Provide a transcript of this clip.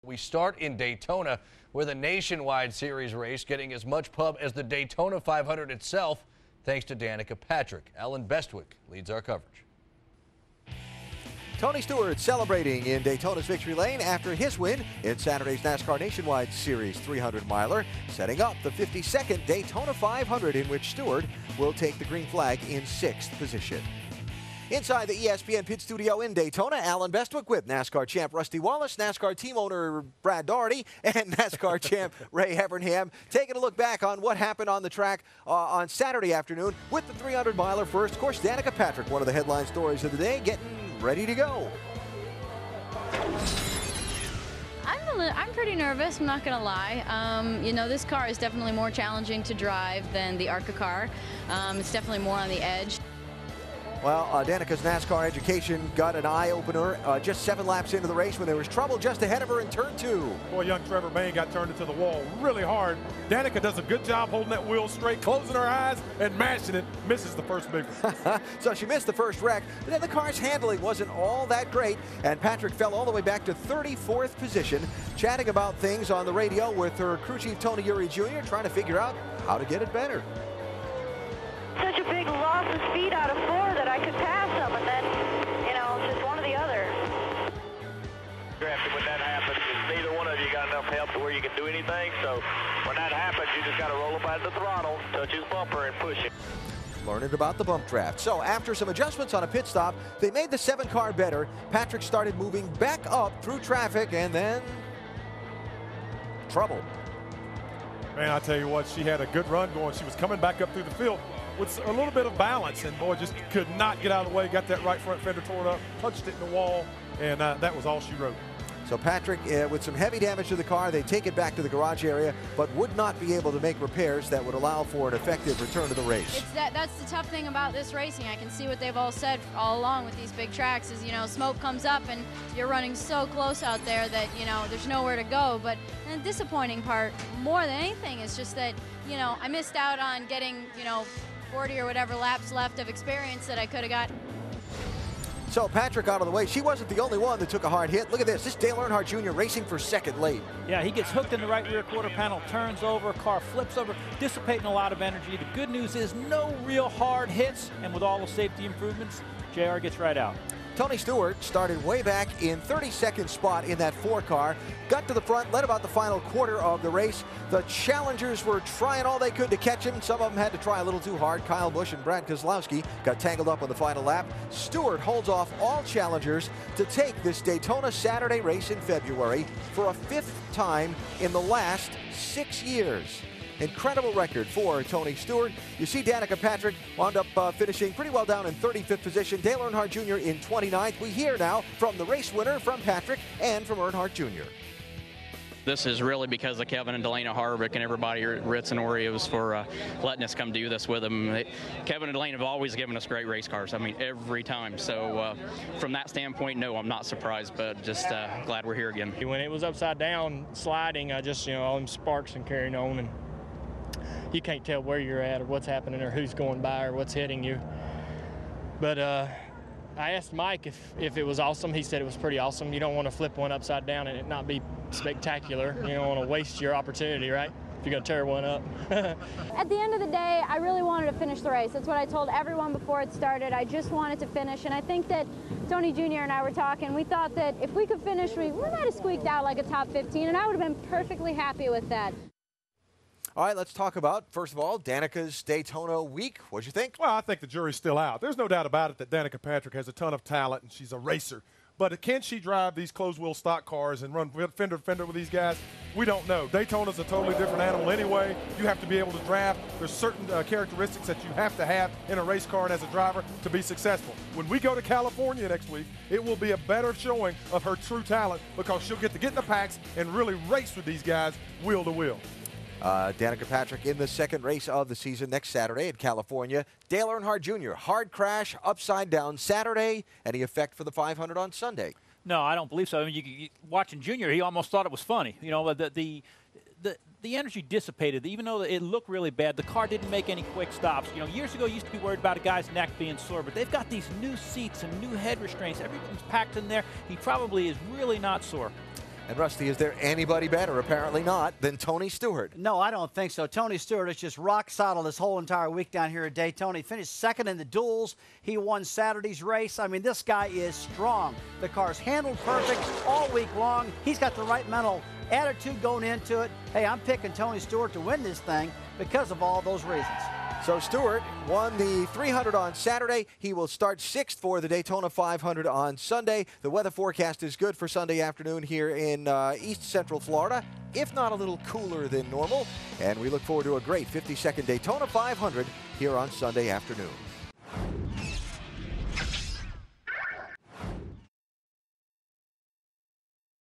We start in Daytona with a Nationwide Series race getting as much pub as the Daytona 500 itself, thanks to Danica Patrick. Alan Bestwick leads our coverage. Tony Stewart celebrating in Daytona's victory lane after his win in Saturday's NASCAR Nationwide Series 300-miler, setting up the 52nd Daytona 500 in which Stewart will take the green flag in 6th position. Inside the ESPN pit studio in Daytona, Alan Bestwick with NASCAR champ Rusty Wallace, NASCAR team owner Brad Daugherty, and NASCAR champ Ray Evernham, taking a look back on what happened on the track on Saturday afternoon with the 300-miler first. Of course, Danica Patrick, one of the headline stories of the day, getting ready to go. I'm pretty nervous, I'm not going to lie. You know, this car is definitely more challenging to drive than the ARCA car. It's definitely more on the edge. Well, Danica's NASCAR education got an eye-opener just 7 laps into the race when there was trouble just ahead of her in turn 2. Boy, young Trevor Bayne got turned into the wall really hard. Danica does a good job holding that wheel straight, closing her eyes and mashing it. Misses the first big one. So she missed the first wreck, but then the car's handling wasn't all that great, and Patrick fell all the way back to 34th position, chatting about things on the radio with her crew chief Tony Uri Jr., trying to figure out how to get it better. Such a big loss of speed out of 4 that I could pass them, and then, you know, just one or the other. When that happens, neither one of you got enough help to where you can do anything, so when that happens, you just got to roll up at the throttle, touch his bumper, and push it. Learning about the bump draft. So after some adjustments on a pit stop, they made the 7 car better. Patrick started moving back up through traffic, and then trouble. Man, I tell you what, she had a good run going. She was coming back up through the field with a little bit of balance, and boy, just could not get out of the way. Got that right front fender torn up, punched it in the wall, and that was all she wrote. So Patrick, with some heavy damage to the car, they take it back to the garage area, but would not be able to make repairs that would allow for an effective return to the race. That's the tough thing about this racing. I can see what they've all said all along with these big tracks is, you know, smoke comes up and you're running so close out there that, you know, there's nowhere to go. But the disappointing part, more than anything, is just that, you know, I missed out on getting, you know, 40 or whatever laps left of experience that I could have got. So Patrick out of the way. She wasn't the only one that took a hard hit. Look at this. This is Dale Earnhardt Jr. racing for second late. Yeah, he gets hooked in the right rear quarter panel, turns over, car flips over, dissipating a lot of energy. The good news is no real hard hits, and with all the safety improvements, JR gets right out. Tony Stewart started way back in 32nd spot in that 4 car, got to the front, led about the final quarter of the race. The challengers were trying all they could to catch him. Some of them had to try a little too hard. Kyle Busch and Brad Keselowski got tangled up on the final lap. Stewart holds off all challengers to take this Daytona Saturday race in February for a 5th time in the last 6 years. Incredible record for Tony Stewart. You see Danica Patrick wound up finishing pretty well down in 35th position. Dale Earnhardt Jr. in 29th. We hear now from the race winner, from Patrick, and from Earnhardt Jr. This is really because of Kevin and Delana Harvick and everybody here at Ritz and Oreos for letting us come do this with them. Kevin and Delana have always given us great race cars. I mean, every time. So from that standpoint, no, I'm not surprised, but just glad we're here again. When it was upside down sliding, I just, you know, all them sparks and carrying on, and you can't tell where you're at or what's happening or who's going by or what's hitting you. But I asked Mike if it was awesome. He said it was pretty awesome. You don't want to flip one upside down and it not be spectacular. You don't want to waste your opportunity, right? If you're going to tear one up. At the end of the day, I really wanted to finish the race. That's what I told everyone before it started. I just wanted to finish, and I think that Tony Jr. and I were talking. We thought that if we could finish, we might have squeaked out like a top 15, and I would have been perfectly happy with that. All right, let's talk about, first of all, Danica's Daytona week. What'd you think? Well, I think the jury's still out. There's no doubt about it that Danica Patrick has a ton of talent, and she's a racer. But can she drive these closed-wheel stock cars and run fender to fender with these guys? We don't know. Daytona's a totally different animal anyway. You have to be able to draft. There's certain characteristics that you have to have in a race car and as a driver to be successful. When we go to California next week, it will be a better showing of her true talent because she'll get to get in the packs and really race with these guys wheel to wheel. Danica Patrick in the second race of the season next Saturday in California. Dale Earnhardt Jr., hard crash, upside down Saturday. Any effect for the 500 on Sunday? No, I don't believe so. I mean, watching Junior, he almost thought it was funny. You know, the energy dissipated. Even though it looked really bad, the car didn't make any quick stops. You know, years ago, you used to be worried about a guy's neck being sore, but they've got these new seats and new head restraints. Everything's packed in there. He probably is really not sore. And Rusty, is there anybody better? Apparently not, than Tony Stewart. No, I don't think so. Tony Stewart is just rock solid this whole entire week down here at Daytona. He finished second in the duels. He won Saturday's race. I mean, this guy is strong. The car's handled perfect all week long. He's got the right mental attitude going into it. Hey, I'm picking Tony Stewart to win this thing because of all those reasons. So Stewart won the 300 on Saturday. He will start 6th for the Daytona 500 on Sunday. The weather forecast is good for Sunday afternoon here in East Central Florida, if not a little cooler than normal. And we look forward to a great 52nd Daytona 500 here on Sunday afternoon.